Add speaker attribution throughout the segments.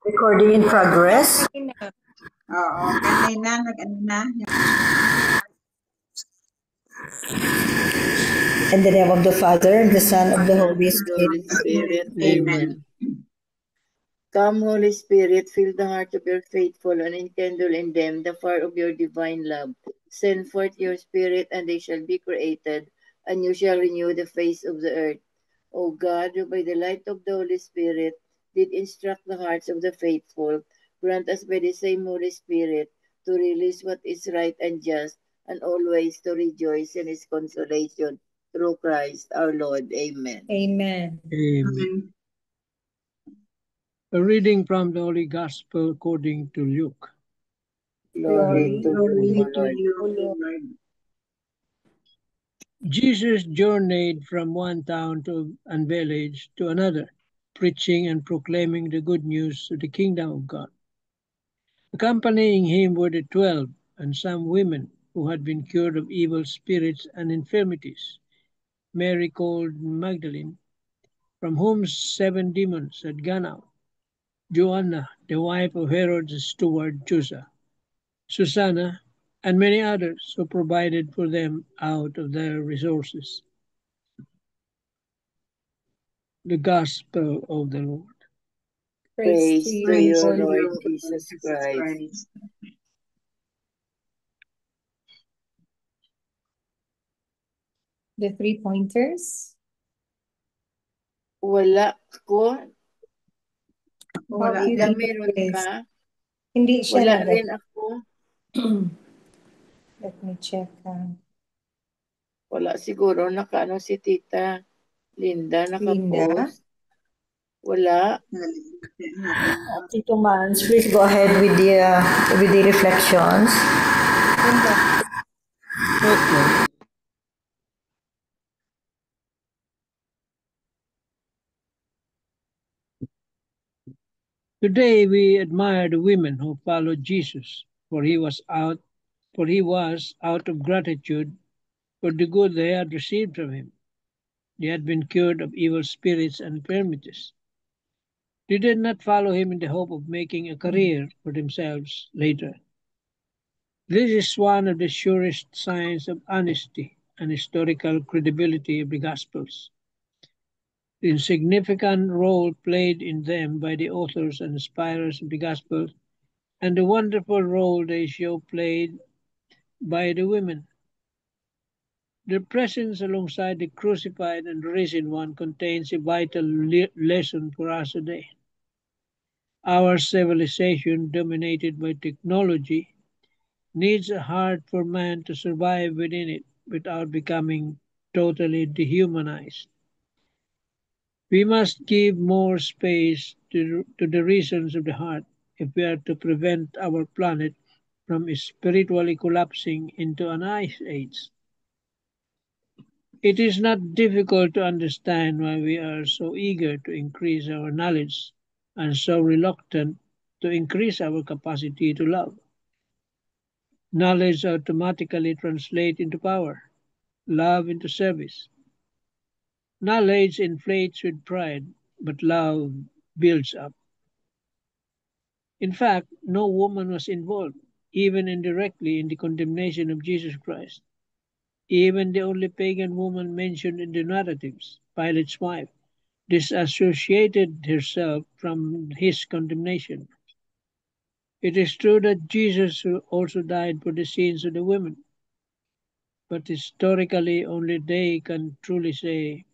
Speaker 1: Recording in progress.
Speaker 2: Oo, kanina nag-ano na.
Speaker 1: In the name of the Father, and the Son, of the Holy
Speaker 3: Holy
Speaker 1: Spirit.
Speaker 3: Spirit.
Speaker 2: Amen.
Speaker 3: Come, Holy Spirit, fill the hearts of your faithful and enkindle in them the fire of your divine love. Send forth your Spirit, and they shall be created, and you shall renew the face of the earth. O God, who by the light of the Holy Spirit did instruct the hearts of the faithful, grant us by the same Holy Spirit to release what is right and just, and always to rejoice in his consolation. Through Christ our Lord. Amen.
Speaker 4: Amen.
Speaker 2: Amen.
Speaker 5: A reading from the Holy Gospel according to Luke.
Speaker 3: Glory to
Speaker 2: Glory
Speaker 3: you,
Speaker 2: to
Speaker 3: Lord.
Speaker 2: you, Lord.
Speaker 5: Jesus journeyed from one town and village to another, preaching and proclaiming the good news of the kingdom of God. Accompanying him were the 12 and some women who had been cured of evil spirits and infirmities. Mary called Magdalene, from whom 7 demons had gone out. Joanna, the wife of Herod's steward Chusa, Susanna, and many others who provided for them out of their resources. The Gospel of the Lord.
Speaker 3: Praise to you,
Speaker 2: Praise to
Speaker 3: Lord
Speaker 2: you,
Speaker 3: Jesus Christ.
Speaker 4: The 3 pointers.
Speaker 3: Wala ko.
Speaker 2: Wala
Speaker 4: Bakit
Speaker 3: Ida,
Speaker 2: din.
Speaker 3: meron
Speaker 4: yes.
Speaker 3: ka?
Speaker 4: Hindi siya
Speaker 3: Wala
Speaker 4: nag-
Speaker 3: rin ako.
Speaker 4: Let me check.
Speaker 3: Wala siguro. Nakaano si Tita Linda,
Speaker 4: Linda.
Speaker 3: nakapost. Wala.
Speaker 1: Tito Mans, please go ahead with the reflections.
Speaker 5: Okay. Today we admire the women who followed Jesus, for he was out of gratitude for the good they had received from him. They had been cured of evil spirits and infirmities. They did not follow him in the hope of making a career for themselves later. This is one of the surest signs of honesty and historical credibility of the Gospels. The insignificant role played in them by the authors and inspirers of the Gospels, and the wonderful role they show played by the women. Their presence alongside the crucified and risen one contains a vital lesson for us today. Our civilization, dominated by technology, needs a heart for man to survive within it without becoming totally dehumanized. We must give more space to the reasons of the heart if we are to prevent our planet from spiritually collapsing into an ice age. It is not difficult to understand why we are so eager to increase our knowledge and so reluctant to increase our capacity to love. Knowledge automatically translates into power, love into service. Knowledge inflates with pride, but love builds up. In fact, no woman was involved, even indirectly, in the condemnation of Jesus Christ. Even the only pagan woman mentioned in the narratives, Pilate's wife, disassociated herself from his condemnation. It is true that Jesus also died for the sins of the women, but historically only they can truly say,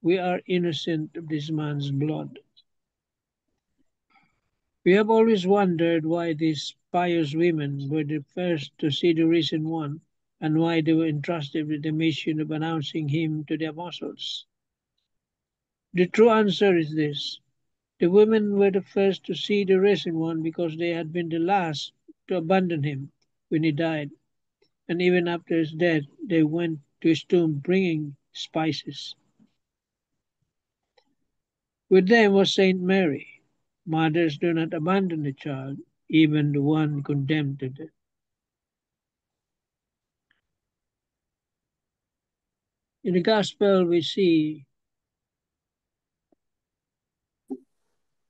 Speaker 5: "We are innocent of this man's blood." We have always wondered why these pious women were the first to see the risen one and why they were entrusted with the mission of announcing him to the apostles. The true answer is this: the women were the first to see the risen one because they had been the last to abandon him when he died, and even after his death, they went to his tomb bringing spices. With them was Saint Mary. Mothers do not abandon the child, even the one condemned to death. In the Gospel, we see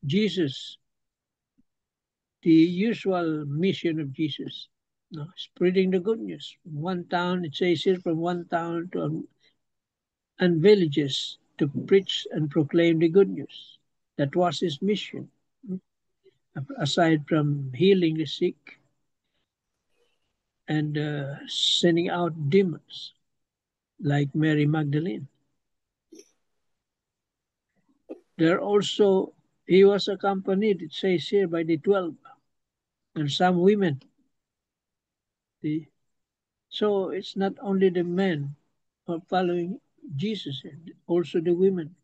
Speaker 5: Jesus the usual mission of Jesus, spreading the good news from one town. It says here, from one town to and villages to preach and proclaim the good news. That was his mission. Aside from healing the sick and sending out demons, like Mary Magdalene. There also, he was accompanied, it says here, by the 12 and some women. So it's not only the men who are following Jesus, also the women,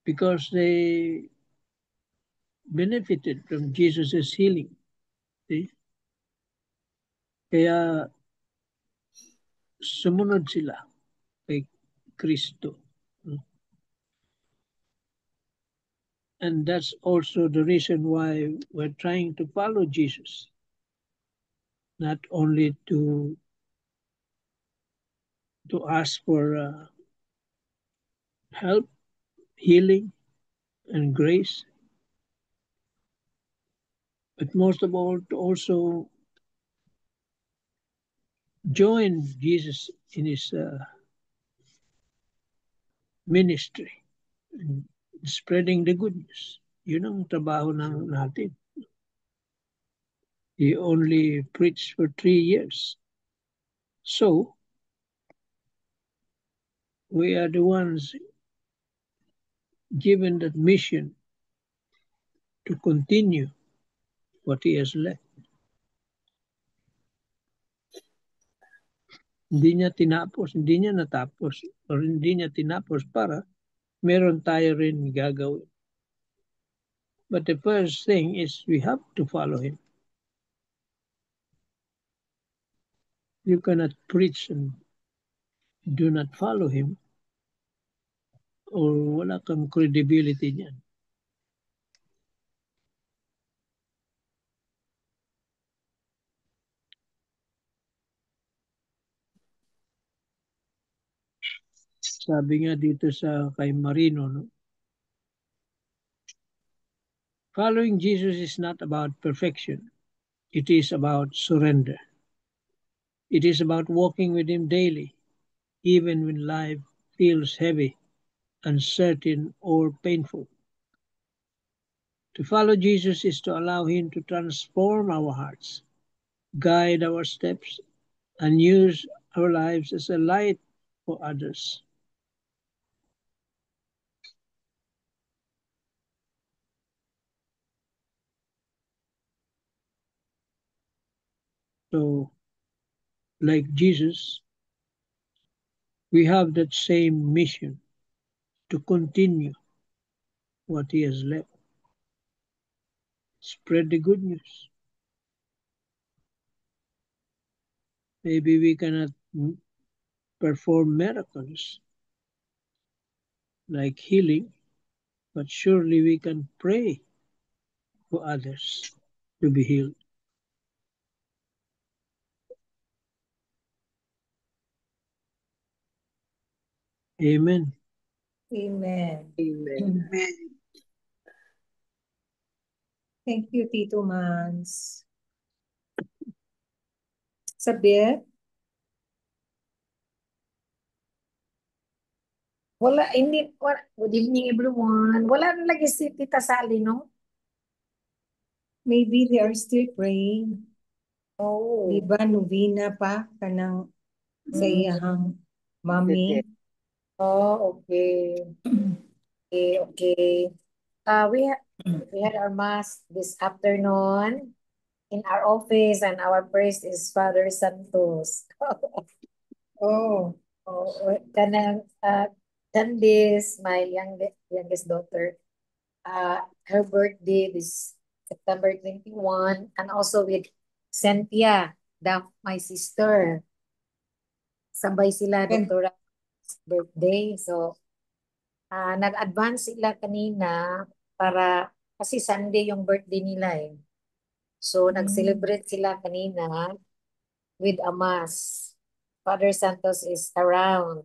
Speaker 5: because they benefited from Jesus' healing. See? Kaya sumunod sila kay Kristo. And that's also the reason why we're trying to follow Jesus. Not only to ask for help, healing, and grace, but most of all to also join Jesus in his ministry, and spreading the good news. Yun ang trabaho natin. He only preached for 3 years. So, we are the ones given that mission to continue what he has left. Hindi niya tinapos, hindi niya natapos, or hindi niya tinapos para meron tayo rin gagawin. But the first thing is we have to follow him. You cannot preach and do not follow him, or wala kang credibility niyan. Sabi nga dito sa kay Marino, no? Following Jesus is not about perfection. It is about surrender. It is about walking with him daily, even when life feels heavy, uncertain, or painful. To follow Jesus is to allow him to transform our hearts, guide our steps, and use our lives as a light for others. So, like Jesus, we have that same mission to continue what he has left. Spread the good news. Maybe we cannot perform miracles like healing, but surely we can pray for others to be healed. Amen.
Speaker 4: Amen.
Speaker 3: Amen.
Speaker 2: Amen.
Speaker 4: Thank you, Tito Mans. Sabir? Wala, hindi, wala. Good evening, everyone. Wala na lagi si Tita Sally, no? Maybe they are still praying.
Speaker 3: Oh.
Speaker 4: Di ba, novena pa kanang sa iyahang mami?
Speaker 3: Oh, okay. Okay. We had our mass this afternoon in our office, and our priest is Father Santos.
Speaker 4: Oh,
Speaker 3: Kanang Candice, my youngest daughter, her birthday is September 21, and also with Cynthia, my sister. Sabay sila,
Speaker 4: Ken-
Speaker 3: Dr. birthday. So, nag-advance sila kanina para, kasi Sunday yung birthday nila eh. So, nag-celebrate sila kanina with a mass. Father Santos is around.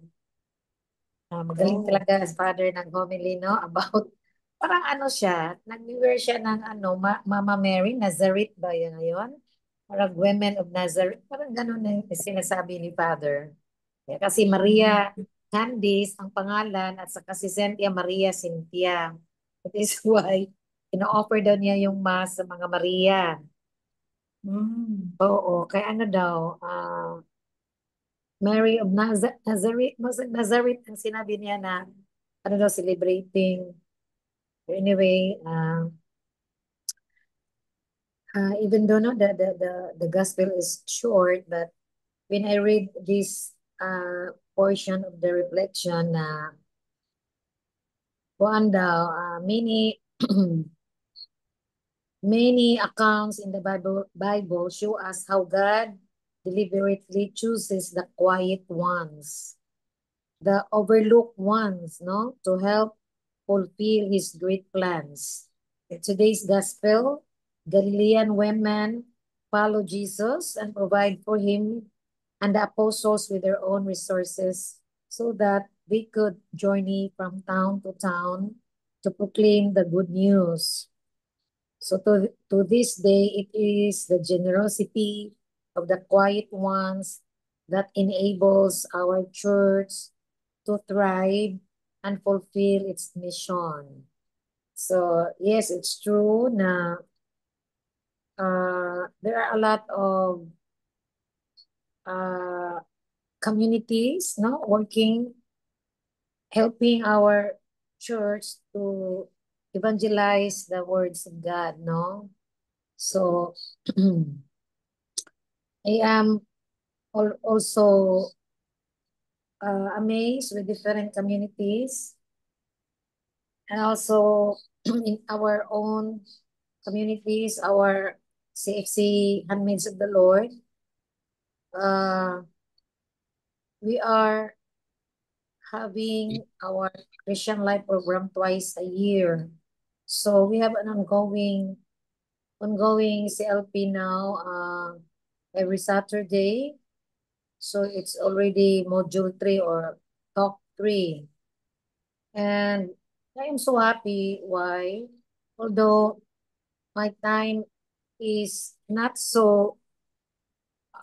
Speaker 3: Magaling talaga as Father ng homily, no? About
Speaker 4: parang ano siya, nag-wear siya ng ano, Mama Mary, Nazareth ba yun ngayon? Parang Women of Nazareth, parang ganun na yung sinasabi ni Father. Kasi Maria Candice ang pangalan at saka si Cynthia Maria Cynthia. That is why ino-offer daw niya yung mass sa mga Maria. Oo, kaya ano daw, Mary of Nazareth, Nazareth ang sinabi niya na ano daw, celebrating. Anyway, even though no, the gospel is short, but when I read this portion of the reflection na kuan daw, many many accounts in the Bible show us how God deliberately chooses the quiet ones, the overlooked ones, no, to help fulfill His great plans. In today's gospel, Galilean women follow Jesus and provide for Him and the apostles with their own resources so that they could journey from town to town to proclaim the good news. So to this day, it is the generosity of the quiet ones that enables our church to thrive and fulfill its mission. So yes, it's true na there are a lot of communities, no, working, helping our church to evangelize the words of God, no? So I am also amazed with different communities and also in our own communities, our CFC Handmaids of the Lord. We are having our Christian Life program twice a year. So we have an ongoing CLP now every Saturday. So it's already module 3 or talk 3. And I am so happy. Why? Although my time is not so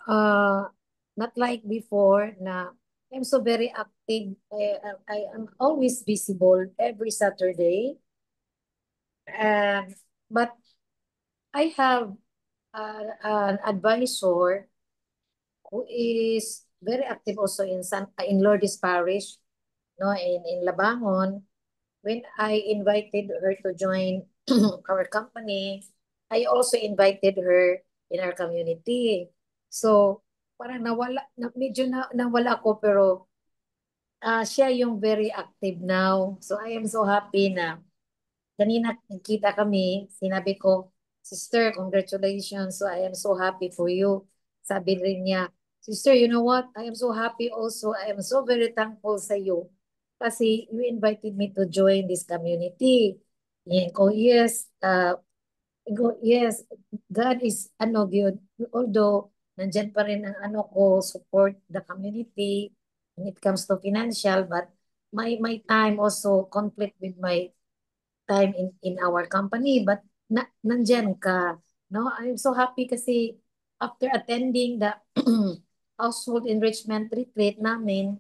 Speaker 4: not like before na I'm so very active. I am always visible every Saturday. But I have an advisor who is very active also in Lourdes Parish, no, in Labangon. When I invited her to join our company, I also invited her in our community. So, parang medyo nawala ako pero siya yung very active now. So, I am so happy na kanina nagkita kami, sinabi ko, Sister, congratulations. So, I am so happy for you. Sabi rin niya, Sister, you know what? I am so happy also. I am so very thankful sa iyo kasi you invited me to join this community. Yan ko, yes, yes, God is ano good. Although, nandyan pa rin ang ano ko, support the community when it comes to financial, but my time also conflict with my time in our company, but nandyan ka, no? I'm so happy kasi after attending the household enrichment retreat namin,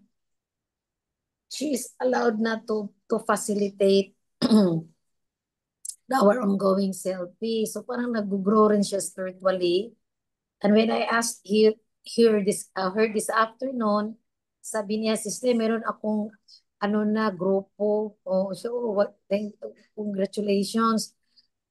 Speaker 4: she is allowed na to facilitate our ongoing CLP. So parang nag-grow rin siya spiritually. And when I asked her this afternoon, sabi niya, Sister, meron akong ano na grupo. So congratulations.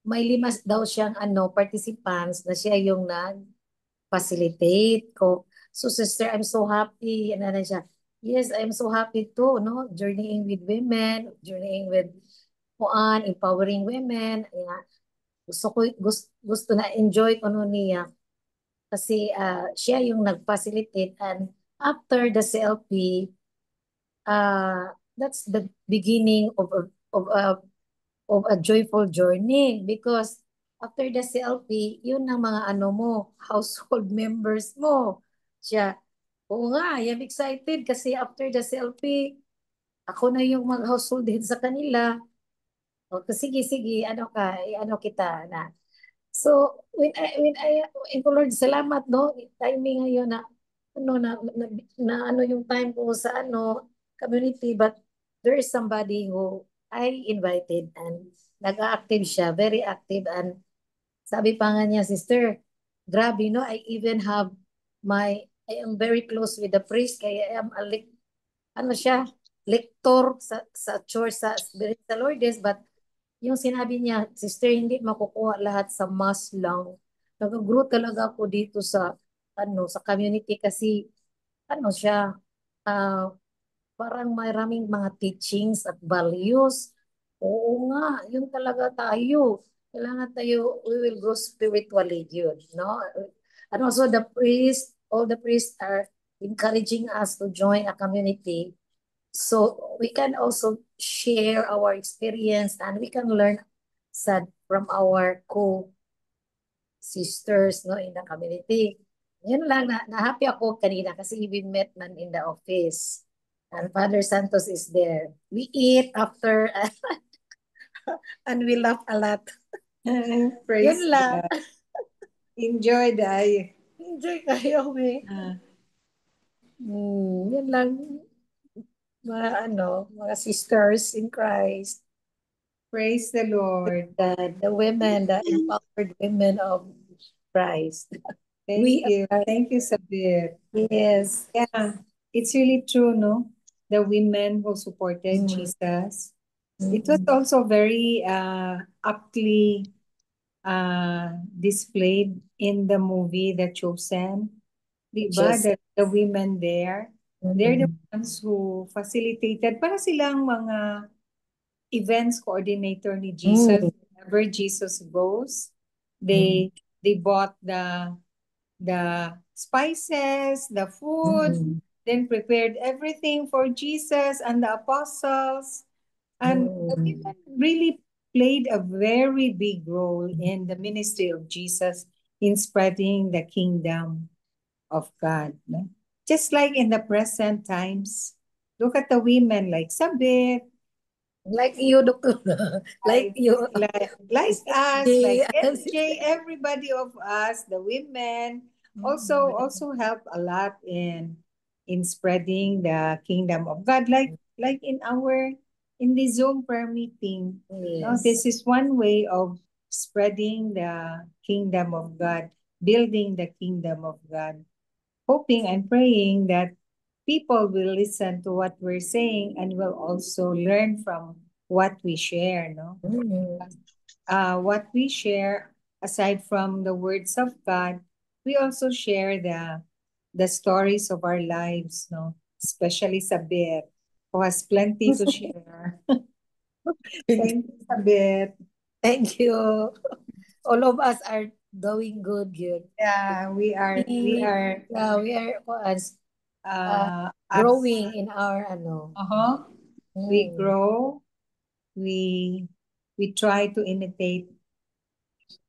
Speaker 4: May 5 daw siyang participants na siya yung nag-facilitate ko. So sister, I'm so happy. And ano siya, yes, I'm so happy too, no? Journeying with women, journeying with empowering women. Yeah. Gusto na enjoy ko no niya. Kasi siya yung nag-facilitate and after the CLP, that's the beginning of a joyful journey because after the CLP, yun ang mga household members mo. Siya, oo nga, I'm excited kasi after the CLP, ako na yung mag-household head sa kanila. O, sige, ano ka, ano kita na. So, Lord, salamat, no? Timing ngayon na, ano yung time ko sa, community, but there is somebody who I invited and nag-active siya, very active, and sabi pa nga niya, sister, grabe, no? I am very close with the priest, kaya I am ano siya, lector sa church, sa Spirit sa Lourdes, but yung sinabi niya, sister, hindi makukuha lahat sa mass lang. Nag-grow talaga ako dito sa community kasi, siya, ah, parang maraming mga teachings at values. Oo nga, yun talaga tayo. Kailangan tayo, we will grow spiritually, yun, no? And also all the priests are encouraging us to join a community so we can also share our experience and we can learn from our co-sisters, no, in the community. Yun lang, na-happy ako kanina kasi we met man in the office. And Father Santos is there. We eat after and we laugh a lot.
Speaker 2: Praise
Speaker 4: Yun lang.
Speaker 2: God. Enjoy day.
Speaker 4: Enjoy kayo, may. Yun lang. Mga sisters in Christ.
Speaker 2: Praise the Lord.
Speaker 4: The women, the empowered women of Christ.
Speaker 2: Thank you. Thank you, Sabir.
Speaker 4: Yes.
Speaker 2: Yeah, it's really true, no? The women who supported Jesus. It was also very aptly displayed in the movie The Chosen. Diba? The women there, they're the ones who facilitated para silang mga events coordinator ni Jesus. Whenever Jesus goes, they bought the spices, the food, then prepared everything for Jesus and the apostles. And the women really played a very big role in the ministry of Jesus in spreading the kingdom of God. No? Just like in the present times, look at the women like Sabit,
Speaker 4: like you, Doctor. like you.
Speaker 2: Like us, like SJ, everybody of us, the women, also help a lot in spreading the kingdom of God. Like in the Zoom prayer meeting. No, this is one way of spreading the kingdom of God, building the kingdom of God. Hoping and praying that people will listen to what we're saying and will also learn from what we share, no? What we share, aside from the words of God, we also share the stories of our lives, no? Especially Sabir, who has plenty to share. Thank you, Sabir.
Speaker 4: Thank you. All of us are doing good.
Speaker 2: Yeah, we are
Speaker 4: growing in our
Speaker 2: we grow, we try to imitate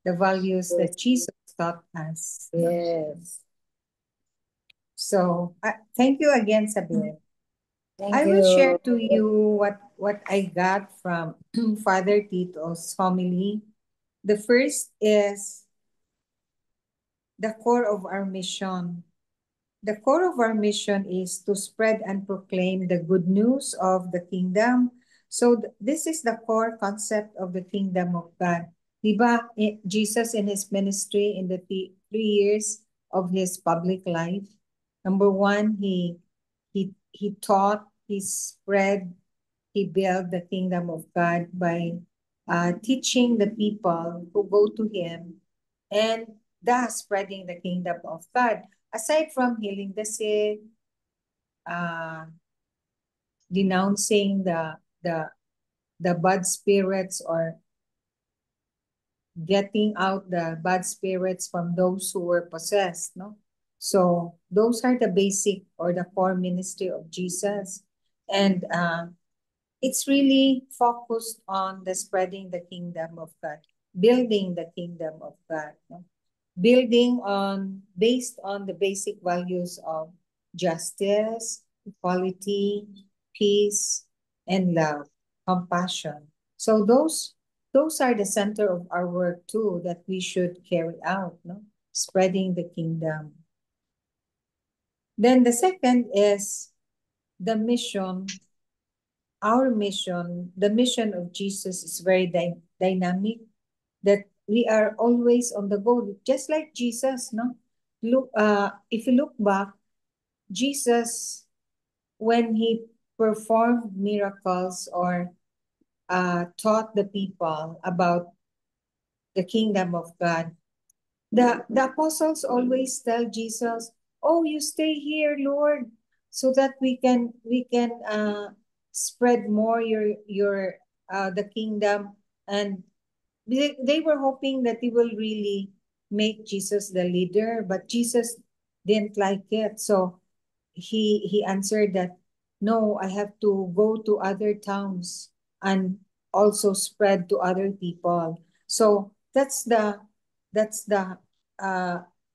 Speaker 2: the values that Jesus taught us.
Speaker 4: Yes.
Speaker 2: So thank you again, Sabir.
Speaker 4: Thank
Speaker 2: I
Speaker 4: you.
Speaker 2: will share to you what I got from Father Tito's homily. The first is the core of our mission. The core of our mission is to spread and proclaim the good news of the kingdom. So this is the core concept of the kingdom of God. Diba, Jesus in his ministry in the 3 years of his public life, number one, he taught, he spread, he built the kingdom of God by teaching the people who go to him and thus spreading the kingdom of God. Aside from healing the sick, denouncing the bad spirits or getting out the bad spirits from those who were possessed, no? So those are the basic or the core ministry of Jesus. And it's really focused on the spreading the kingdom of God, building the kingdom of God, no? Based on the basic values of justice, equality, peace, and love, compassion. So those those are the center of our work too, that we should carry out, no? Spreading the kingdom. Then the second is the mission. Our mission, the mission of Jesus, is very dynamic, that we are always on the go, just like Jesus, no? Look, if you look back, Jesus, when he performed miracles or taught the people about the kingdom of God, the apostles always tell Jesus, "Oh, you stay here, Lord, so that we can spread more your the kingdom." And they were hoping that he will really make Jesus the leader, but Jesus didn't like it. So he answered that, "No, I have to go to other towns and also spread to other people." So that's the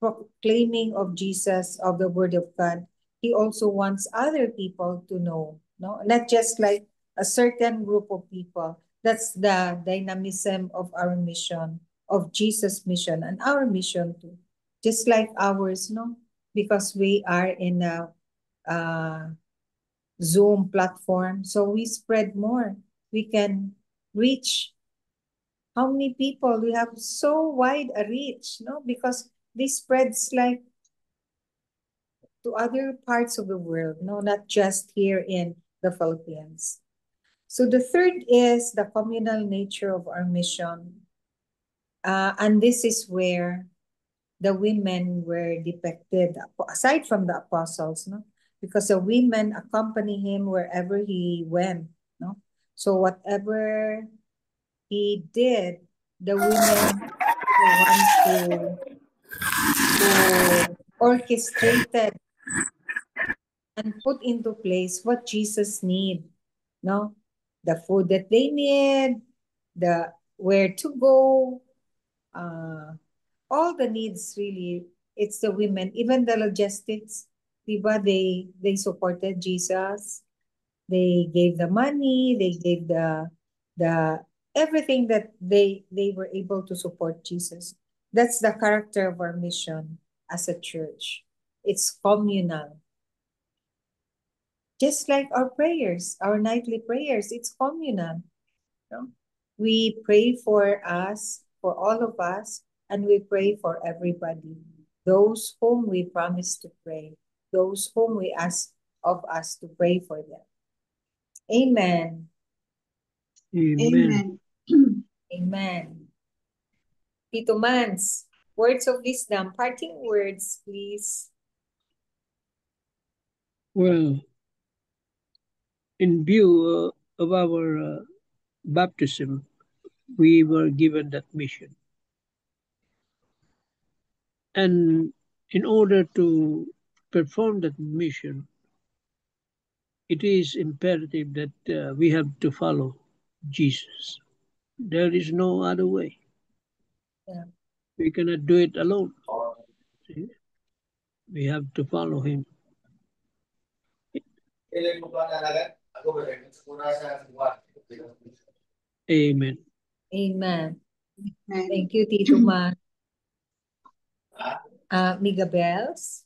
Speaker 2: proclaiming of Jesus, of the word of God. He also wants other people to know, no, not just like a certain group of people. That's the dynamism of our mission, of Jesus' mission, and our mission too, just like ours, no, because we are in a Zoom platform, so we spread more. We can reach how many people? We have so wide a reach, no? Because this spreads like to other parts of the world, no, not just here in the Philippines. So the third is the communal nature of our mission. And this is where the women were depicted, aside from the apostles, no? Because the women accompany him wherever he went, no? So whatever he did, the women were the ones who orchestrated and put into place what Jesus need, no? The food that they need, the where to go, all the needs really, it's the women, even the logistics, diba, they supported Jesus. They gave the money, they gave the everything that they were able to support Jesus. That's the character of our mission as a church. It's communal. Just like our prayers, our nightly prayers, it's communal. No? We pray for us, for all of us, and we pray for everybody. Those whom we promise to pray, those whom we ask of us to pray for them. Amen.
Speaker 5: Amen.
Speaker 2: Amen. Tito Mans, words of wisdom, parting words, please.
Speaker 5: Well, in view of our baptism, we were given that mission. And in order to perform that mission, it is imperative that we have to follow Jesus. There is no other way.
Speaker 2: Yeah.
Speaker 5: We cannot do it alone. See? We have to follow him. Amen.
Speaker 2: Amen. Thank you, Tito Man. Migabels?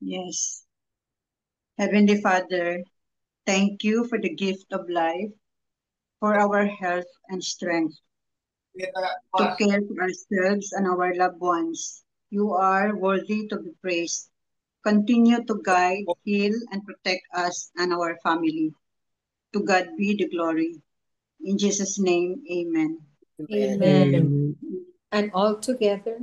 Speaker 6: Yes. Heavenly Father, thank you for the gift of life, for our health and strength, to care for ourselves and our loved ones. You are worthy to be praised. Continue to guide, heal, and protect us and our family. To God be the glory. In Jesus' name, amen.
Speaker 2: Amen. And all together,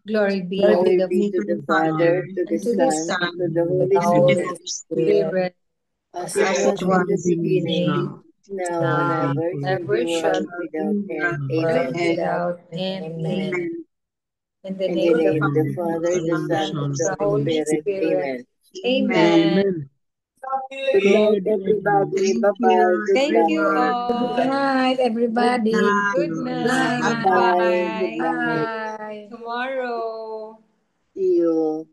Speaker 2: glory be
Speaker 3: Glory
Speaker 2: to
Speaker 3: be to the Father, to the
Speaker 2: and to the
Speaker 3: Son,
Speaker 2: Son,
Speaker 3: to the
Speaker 2: and to
Speaker 3: Holy
Speaker 2: the
Speaker 3: Spirit,
Speaker 2: Spirit,
Speaker 3: as
Speaker 2: as
Speaker 3: it was in the beginning,
Speaker 2: now,
Speaker 3: now and ever,
Speaker 2: ever
Speaker 3: shall
Speaker 2: shall
Speaker 3: be, world without end.
Speaker 2: be,
Speaker 3: Amen.
Speaker 2: without end.
Speaker 6: Amen.
Speaker 2: In the
Speaker 3: In
Speaker 2: name
Speaker 3: the
Speaker 2: of
Speaker 3: name of the Father, the Son, and the Holy Spirit. Amen.
Speaker 2: Amen.
Speaker 5: Amen.
Speaker 3: Good night,
Speaker 5: Good
Speaker 3: everybody.
Speaker 6: Thank
Speaker 3: Bye-bye.
Speaker 6: you.
Speaker 3: Good
Speaker 2: Thank you
Speaker 3: night.
Speaker 2: all.
Speaker 4: Good night, everybody.
Speaker 2: Good night.
Speaker 3: Bye-bye. Good night.
Speaker 2: Bye.
Speaker 4: Bye.
Speaker 2: Tomorrow.
Speaker 3: See you.